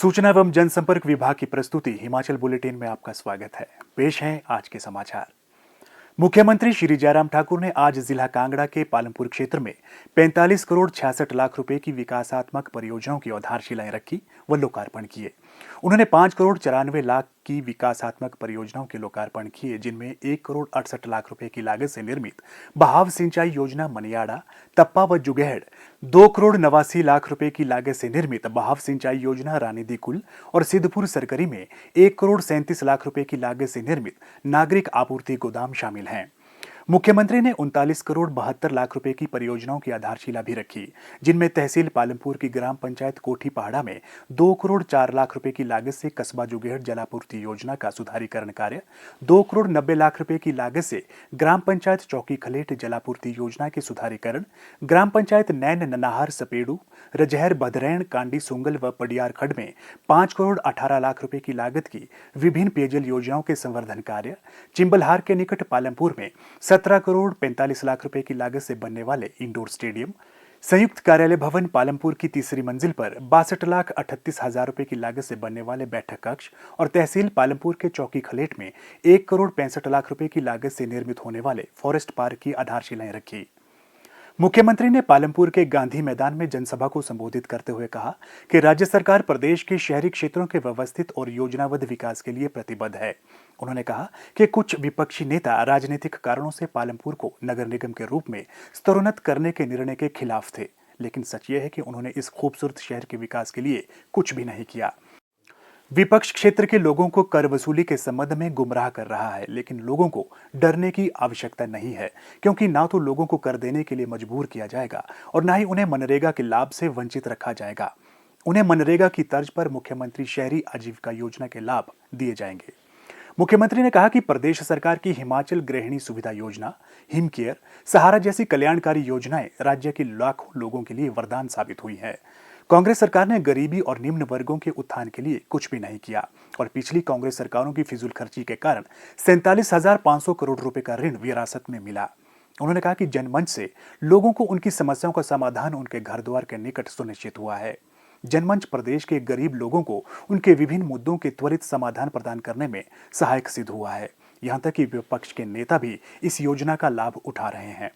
सूचना एवं जनसंपर्क विभाग की प्रस्तुति हिमाचल बुलेटिन में आपका स्वागत है। पेश हैं आज के समाचार। मुख्यमंत्री श्री जयराम ठाकुर ने आज जिला कांगड़ा के पालमपुर क्षेत्र में 45 करोड़ 66 लाख रुपए की विकासात्मक परियोजनाओं की आधारशिलाएं रखी व लोकार्पण किए। उन्होंने 5 करोड़ 94 लाख की विकासात्मक परियोजनाओं के लोकार्पण किए, जिनमें 1 करोड़ 68 लाख रुपए की लागत से निर्मित बहाव सिंचाई योजना मनियाड़ा, तप्पा व जुगेहड़, 2 करोड़ 89 लाख रुपए की लागत से निर्मित बहाव सिंचाई योजना रानीदी कुल और सिद्धपुर सरकरी में 1 करोड़ 37 लाख रुपए की लागत से निर्मित नागरिक आपूर्ति गोदाम शामिल हैं। मुख्यमंत्री ने 39 करोड़ 72 लाख रुपए की परियोजनाओं की आधारशिला भी रखी, जिनमें तहसील पालमपुर की ग्राम पंचायत कोठी पहाड़ा में 2 करोड़ 4 लाख रुपए की लागत से कस्बा जुगेहड़ जलापूर्ति योजना का सुधारीकरण कार्य, 2 करोड़ 90 लाख रुपए की लागत से ग्राम पंचायत चौकी खलेट जलापूर्ति योजना के सुधारीकरण, ग्राम पंचायत नैन ननाहर सपेड़ू, रजहर भदरैन कांडी सुंगल व पडियार खड्ड में 5 करोड़ 18 लाख रुपए की लागत की विभिन्न पेयजल योजनाओं के संवर्धन कार्य, चिंबलहार के निकट पालमपुर में 17 करोड़ 45 लाख रुपए की लागत से बनने वाले इंडोर स्टेडियम, संयुक्त कार्यालय भवन पालमपुर की तीसरी मंजिल पर 62 लाख 38 हजार रुपए की लागत से बनने वाले बैठक कक्ष और तहसील पालमपुर के चौकी खलेट में 1 करोड़ 65 लाख रुपए की लागत से निर्मित होने वाले फॉरेस्ट पार्क की आधारशिलाएं रखी। मुख्यमंत्री ने पालमपुर के गांधी मैदान में जनसभा को संबोधित करते हुए कहा कि राज्य सरकार प्रदेश के शहरी क्षेत्रों के व्यवस्थित और योजनाबद्ध विकास के लिए प्रतिबद्ध है। उन्होंने कहा कि कुछ विपक्षी नेता राजनीतिक कारणों से पालमपुर को नगर निगम के रूप में स्तरोन्नत करने के निर्णय के खिलाफ थे, लेकिन सच यह है कि उन्होंने इस खूबसूरत शहर के विकास के लिए कुछ भी नहीं किया। विपक्ष क्षेत्र के लोगों को कर वसूली के संबंध में गुमराह कर रहा है, लेकिन लोगों को डरने की आवश्यकता नहीं है, क्योंकि ना तो लोगों को कर देने के लिए मजबूर किया जाएगा और ना ही उन्हें मनरेगा के लाभ से वंचित रखा जाएगा। उन्हें मनरेगा की तर्ज पर मुख्यमंत्री शहरी आजीविका योजना के लाभ दिए जाएंगे। मुख्यमंत्री ने कहा कि प्रदेश सरकार की हिमाचल गृहिणी सुविधा योजना, हिम केयर, सहारा जैसी कल्याणकारी योजनाएं राज्य के लाखों लोगों के लिए वरदान साबित हुई है। कांग्रेस सरकार ने गरीबी और निम्न वर्गों के उत्थान के लिए कुछ भी नहीं किया और पिछली कांग्रेस सरकारों की फिजूल खर्ची के कारण 47,500 करोड़ रुपए का ऋण विरासत में मिला। उन्होंने कहा कि जनमंच से लोगों को उनकी समस्याओं का समाधान उनके घर द्वार के निकट सुनिश्चित हुआ है। जनमंच प्रदेश के गरीब लोगों को उनके विभिन्न मुद्दों के त्वरित समाधान प्रदान करने में सहायक सिद्ध हुआ है। यहां तक कि विपक्ष के नेता भी इस योजना का लाभ उठा रहे हैं।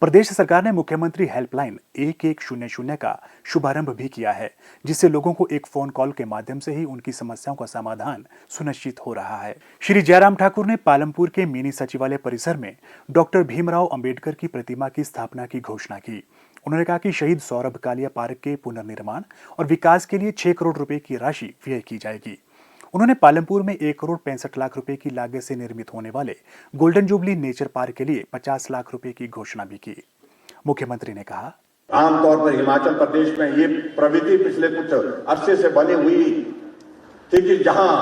प्रदेश सरकार ने मुख्यमंत्री हेल्पलाइन 1100 का शुभारंभ भी किया है, जिससे लोगों को एक फोन कॉल के माध्यम से ही उनकी समस्याओं का समाधान सुनिश्चित हो रहा है। श्री जयराम ठाकुर ने पालमपुर के मिनी सचिवालय परिसर में डॉक्टर भीमराव अंबेडकर की प्रतिमा की स्थापना की घोषणा की। उन्होंने कहा कि शहीद सौरभ कालिया पार्क के पुनर्निर्माण और विकास के लिए 6 करोड़ रुपए की राशि व्यय की जाएगी। उन्होंने पालमपुर में 1 करोड़ 65 लाख रुपए की लागत से निर्मित होने वाले गोल्डन जुबली नेचर पार्क के लिए 50 लाख रुपए की घोषणा भी की। मुख्यमंत्री ने कहा, आमतौर पर हिमाचल प्रदेश में ये प्रवृत्ति पिछले कुछ अरसे से बनी हुई थी कि जहां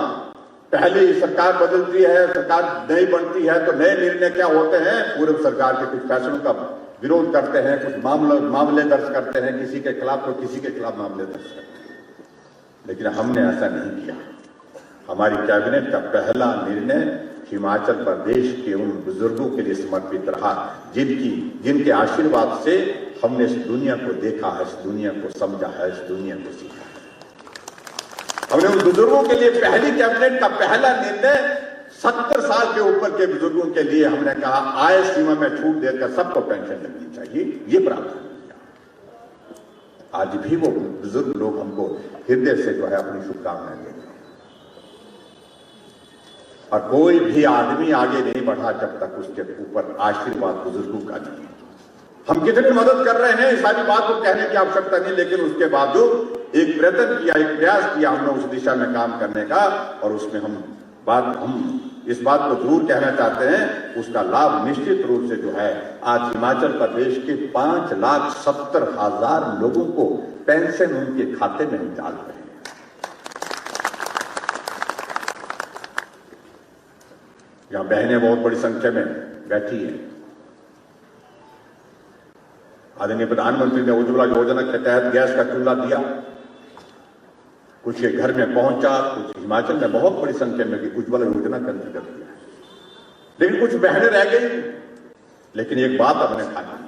पहले सरकार बदलती है, सरकार नई बनती है, तो नए निर्णय क्या होते हैं, पूर्व सरकार के कुछ फैसलों का विरोध करते हैं, कुछ मामले दर्ज करते हैं, किसी के खिलाफ तो किसी के खिलाफ मामले दर्ज करते हैं। लेकिन हमने ऐसा नहीं किया। हमारी कैबिनेट का पहला निर्णय हिमाचल प्रदेश के उन बुजुर्गों के लिए समर्पित रहा जिनके आशीर्वाद से हमने इस दुनिया को देखा है, इस दुनिया को समझा है, इस दुनिया को सीखा है। हमने उन बुजुर्गों के लिए पहली कैबिनेट का पहला निर्णय 70 साल के ऊपर के बुजुर्गों के लिए हमने कहा आय सीमा में छूट देकर सबको पेंशन लगनी चाहिए, ये प्रावधान किया। आज भी वो बुजुर्ग लोग हमको हृदय से जो है अपनी शुभकामनाएं देते हैं और कोई भी आदमी आगे नहीं बढ़ा जब तक उसके ऊपर आशीर्वाद बुजुर्गों का नहीं। हम कितनी मदद कर रहे हैं, सारी बात को कहने की आवश्यकता नहीं, लेकिन उसके बावजूद एक प्रयत्न किया, एक प्रयास किया हमने उस दिशा में काम करने का और उसमें हम इस बात को जरूर कहना चाहते हैं, उसका लाभ निश्चित रूप से जो है आज हिमाचल प्रदेश के 5,70,000 लोगों को पेंशन उनके खाते में हम डाल रहे हैं। यहां बहनें बहुत बड़ी संख्या में बैठी हैं। आदरणीय प्रधानमंत्री ने उज्ज्वला योजना के तहत गैस का चूल्हा दिया, कुछ के घर में पहुंचा, कुछ हिमाचल में बहुत बड़ी संख्या में उज्ज्वला योजना के अंतर्गत दिया, लेकिन कुछ बहनें रह गई। लेकिन एक बात हमने कहा,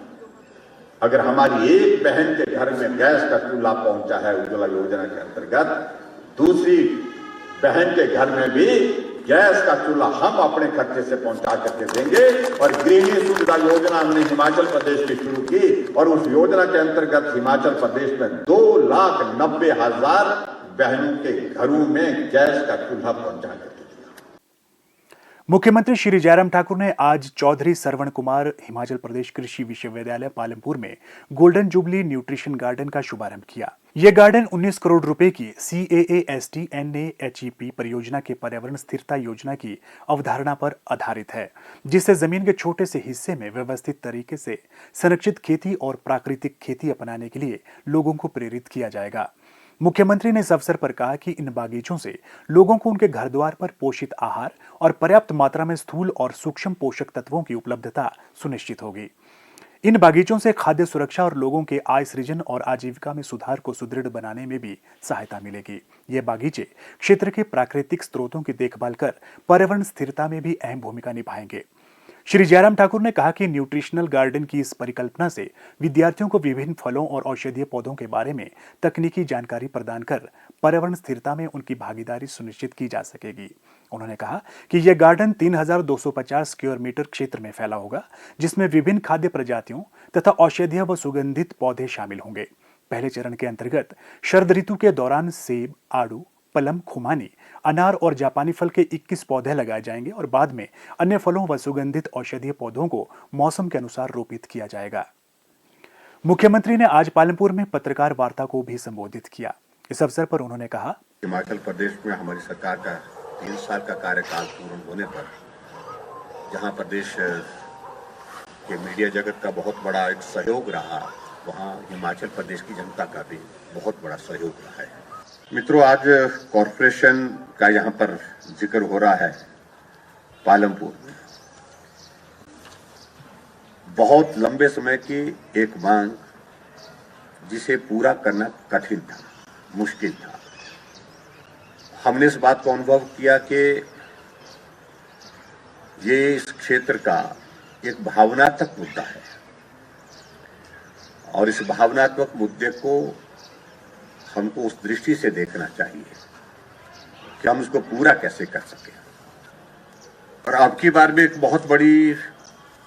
अगर हमारी एक बहन के घर में गैस का चूल्हा पहुंचा है उज्ज्वला योजना के अंतर्गत, दूसरी बहन के घर में भी गैस का चूल्हा हम अपने खर्चे से पहुंचा करके देंगे। और गृहिणी सुविधा योजना हमने हिमाचल प्रदेश की शुरू की और उस योजना के अंतर्गत हिमाचल प्रदेश में 2,90,000 बहनों के घरों में गैस का चूल्हा पहुंचा करके। मुख्यमंत्री श्री जयराम ठाकुर ने आज चौधरी सरवण कुमार हिमाचल प्रदेश कृषि विश्वविद्यालय पालमपुर में गोल्डन जुबली न्यूट्रिशन गार्डन का शुभारंभ किया। यह गार्डन 19 करोड़ रुपए की CAAST-NAHEP परियोजना के पर्यावरण स्थिरता योजना की अवधारणा पर आधारित है, जिससे जमीन के छोटे से हिस्से में व्यवस्थित तरीके से संरक्षित खेती और प्राकृतिक खेती अपनाने के लिए लोगों को प्रेरित किया जाएगा। मुख्यमंत्री ने इस अवसर पर कहा कि इन बागीचों से लोगों को उनके घर द्वार पर पोषित आहार और पर्याप्त मात्रा में स्थूल और सूक्ष्म पोषक तत्वों की उपलब्धता सुनिश्चित होगी। इन बागीचों से खाद्य सुरक्षा और लोगों के आय सृजन और आजीविका में सुधार को सुदृढ़ बनाने में भी सहायता मिलेगी। ये बागीचे क्षेत्र के प्राकृतिक स्रोतों की देखभाल कर पर्यावरण स्थिरता में भी अहम भूमिका निभाएंगे। श्री जयराम ठाकुर ने कहा कि न्यूट्रिशनल गार्डन की इस परिकल्पना से विद्यार्थियों को विभिन्न फलों और औषधीय पौधों के बारे में तकनीकी जानकारी प्रदान कर पर्यावरण स्थिरता में उनकी भागीदारी सुनिश्चित की जा सकेगी। उन्होंने कहा कि यह गार्डन 3,250 स्क्वायर मीटर क्षेत्र में फैला होगा, जिसमें विभिन्न खाद्य प्रजातियों तथा औषधीय व सुगंधित पौधे शामिल होंगे। पहले चरण के अंतर्गत शरद ऋतु के दौरान सेब, आड़ू, पलम, खुमानी, अनार और जापानी फल के 21 पौधे लगाए जाएंगे और बाद में अन्य फलों व सुगंधित औषधीय पौधों को मौसम के अनुसार रोपित किया जाएगा। मुख्यमंत्री ने आज पालमपुर में पत्रकार वार्ता को भी संबोधित किया। इस अवसर पर उन्होंने कहा, हिमाचल प्रदेश में हमारी सरकार का 3 साल का कार्यकाल पूर्ण होने पर जहां प्रदेश के मीडिया जगत का बहुत बड़ा एक सहयोग रहा, वहां हिमाचल प्रदेश की जनता का भी बहुत बड़ा सहयोग रहा है। मित्रों, आज कॉरपोरेशन का यहाँ पर जिक्र हो रहा है। पालमपुर में बहुत लंबे समय की एक मांग, जिसे पूरा करना कठिन था, मुश्किल था। हमने इस बात को अनुभव किया कि ये इस क्षेत्र का एक भावनात्मक मुद्दा है और इस भावनात्मक मुद्दे को हमको उस दृष्टि से देखना चाहिए कि हम इसको पूरा कैसे कर सकें। और अब की बार में एक बहुत बड़ी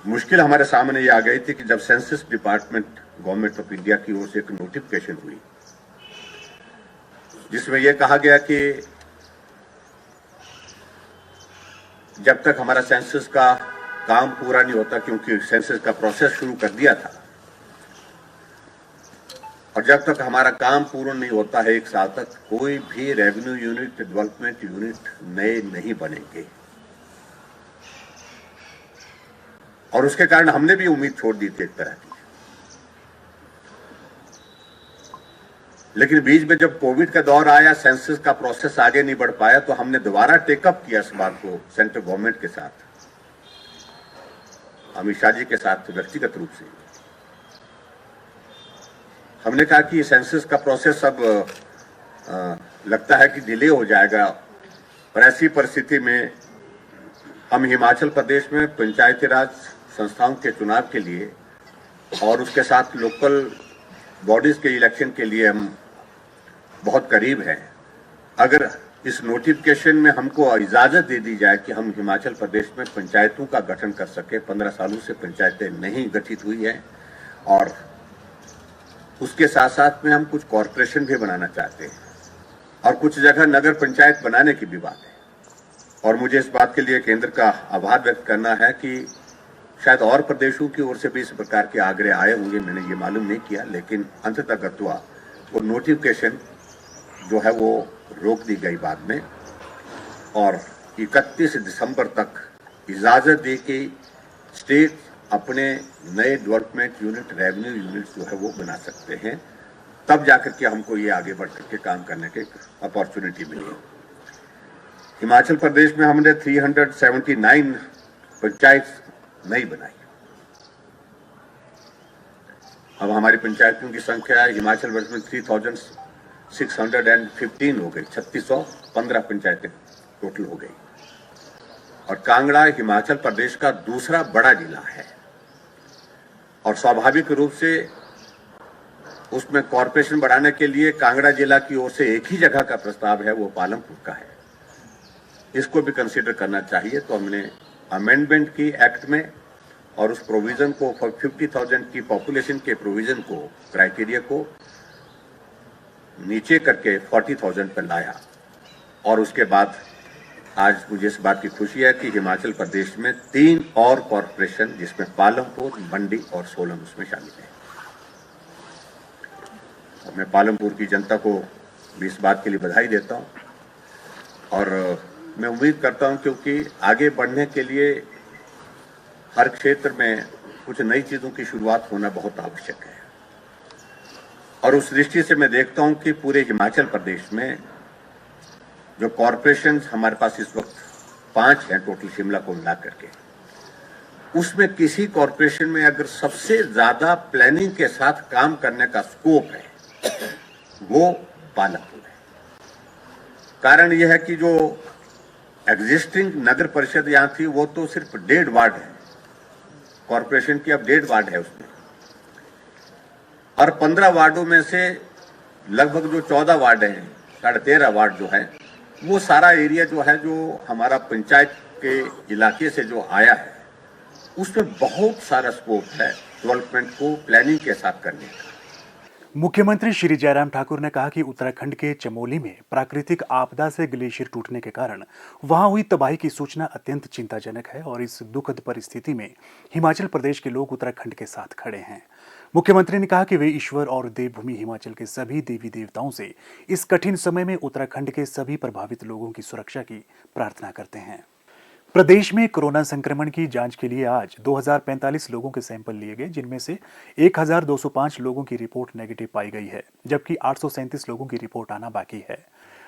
मुश्किल हमारे सामने ये आ गई थी कि जब census department government of India की ओर से एक नोटिफिकेशन हुई, जिसमें यह कहा गया कि जब तक हमारा सेंसस का काम पूरा नहीं होता, क्योंकि सेंसस का प्रोसेस शुरू कर दिया था, और जब तक हमारा काम पूर्ण नहीं होता है 1 साल तक, कोई भी रेवेन्यू यूनिट, डेवलपमेंट यूनिट नए नहीं बनेंगे। और उसके कारण हमने भी उम्मीद छोड़ दी थी एक तरह की। लेकिन बीच में जब कोविड का दौर आया, सेंसस का प्रोसेस आगे नहीं बढ़ पाया, तो हमने दोबारा टेकअप किया इस बात को सेंट्रल गवर्नमेंट के साथ, अमित शाह जी के साथ व्यक्तिगत रूप से। हमने कहा कि सेंसस का प्रोसेस अब लगता है कि डिले हो जाएगा, और ऐसी परिस्थिति में हम हिमाचल प्रदेश में पंचायती राज संस्थाओं के चुनाव के लिए और उसके साथ लोकल बॉडीज के इलेक्शन के लिए हम बहुत करीब हैं। अगर इस नोटिफिकेशन में हमको इजाजत दे दी जाए कि हम हिमाचल प्रदेश में पंचायतों का गठन कर सके, 15 सालों से पंचायतें नहीं गठित हुई हैं, और उसके साथ साथ में हम कुछ कॉरपोरेशन भी बनाना चाहते हैं और कुछ जगह नगर पंचायत बनाने की भी बात है। और मुझे इस बात के लिए केंद्र का आभार व्यक्त करना है कि शायद और प्रदेशों की ओर से भी इस प्रकार के आग्रह आए होंगे, मैंने ये मालूम नहीं किया, लेकिन अंततः गत्वा वो नोटिफिकेशन जो है वो रोक दी गई बाद में, और 31 दिसंबर तक इजाजत दे के स्टेट अपने नए डेवलपमेंट यूनिट, रेवेन्यू यूनिट जो है वो बना सकते हैं। तब जाकर के हमको ये आगे बढ़ करके काम करने की अपॉर्चुनिटी मिली। हिमाचल प्रदेश में हमने 379 पंचायत नहीं बनाई। अब हमारी पंचायतों की संख्या हिमाचल प्रदेश में 3615 हो गई, 3615 पंचायतें टोटल हो गई। और कांगड़ा हिमाचल प्रदेश का दूसरा बड़ा जिला है, और स्वाभाविक रूप से उसमें कॉरपोरेशन बढ़ाने के लिए कांगड़ा जिला की ओर से एक ही जगह का प्रस्ताव है, वो पालमपुर का है। इसको भी कंसीडर करना चाहिए। तो हमने अमेंडमेंट की एक्ट में और उस प्रोविजन को 50,000 की पॉपुलेशन के प्रोविजन को, क्राइटेरिया को नीचे करके 40,000 पर लाया। और उसके बाद आज मुझे इस बात की खुशी है कि हिमाचल प्रदेश में 3 और कॉरपोरेशन, जिसमें पालमपुर, मंडी और सोलन उसमें शामिल है। और मैं पालमपुर की जनता को भी इस बात के लिए बधाई देता हूं और मैं उम्मीद करता हूं, क्योंकि आगे बढ़ने के लिए हर क्षेत्र में कुछ नई चीजों की शुरुआत होना बहुत आवश्यक है। और उस दृष्टि से मैं देखता हूं कि पूरे हिमाचल प्रदेश में जो कॉरपोरेशन हमारे पास इस वक्त 5 हैं टोटल, शिमला को मिला करके, उसमें किसी कॉरपोरेशन में अगर सबसे ज्यादा प्लानिंग के साथ काम करने का स्कोप है वो पालमपुर है। कारण यह है कि जो एग्जिस्टिंग नगर परिषद यहां थी वो तो सिर्फ 1.5 वार्ड है, कॉरपोरेशन की अब 1.5 वार्ड है उसमें, और 15 वार्डों में से लगभग जो 14 वार्ड हैं, 13.5 वार्ड जो है, वो सारा एरिया जो है, जो हमारा पंचायत के इलाके से जो आया है, उसमें बहुत सारा स्कोप है डेवलपमेंट को प्लानिंग के साथ करने का। मुख्यमंत्री श्री जयराम ठाकुर ने कहा कि उत्तराखंड के चमोली में प्राकृतिक आपदा से ग्लेशियर टूटने के कारण वहां हुई तबाही की सूचना अत्यंत चिंताजनक है और इस दुखद परिस्थिति में हिमाचल प्रदेश के लोग उत्तराखंड के साथ खड़े हैं। मुख्यमंत्री ने कहा कि वे ईश्वर और देवभूमि हिमाचल के सभी देवी देवताओं से इस कठिन समय में उत्तराखंड के सभी प्रभावित लोगों की सुरक्षा की प्रार्थना करते हैं। प्रदेश में कोरोना संक्रमण की जांच के लिए आज 2045 लोगों के सैंपल लिए गए, जिनमें से 1205 लोगों की रिपोर्ट नेगेटिव पाई गई है, जबकि 837 लोगों की रिपोर्ट आना बाकी है।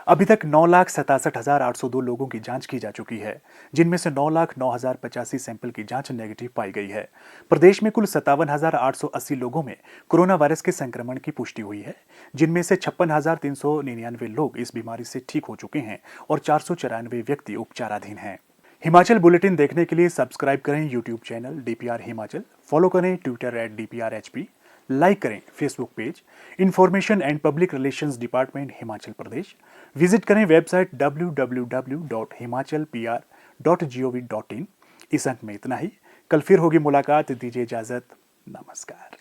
अभी तक 9,67,802 लोगों की जांच की जा चुकी है, जिनमें से 9,09,085 सैंपल की जांच नेगेटिव पाई गई है। प्रदेश में कुल 57,880 लोगों में कोरोना वायरस के संक्रमण की पुष्टि हुई है, जिनमें से 56,399 लोग इस बीमारी से ठीक हो चुके हैं और 494 व्यक्ति उपचाराधीन हैं। हिमाचल बुलेटिन देखने के लिए सब्सक्राइब करें YouTube channel DPR Himachal, follow करें ट्विटर @DPRHP, लाइक करें Facebook page information and public relations department Himachal Pradesh, visit करें वेबसाइट www.himachalpr.gov.in। इस अंक में इतना ही। कल फिर होगी मुलाकात, दीजिए इजाजत। नमस्कार।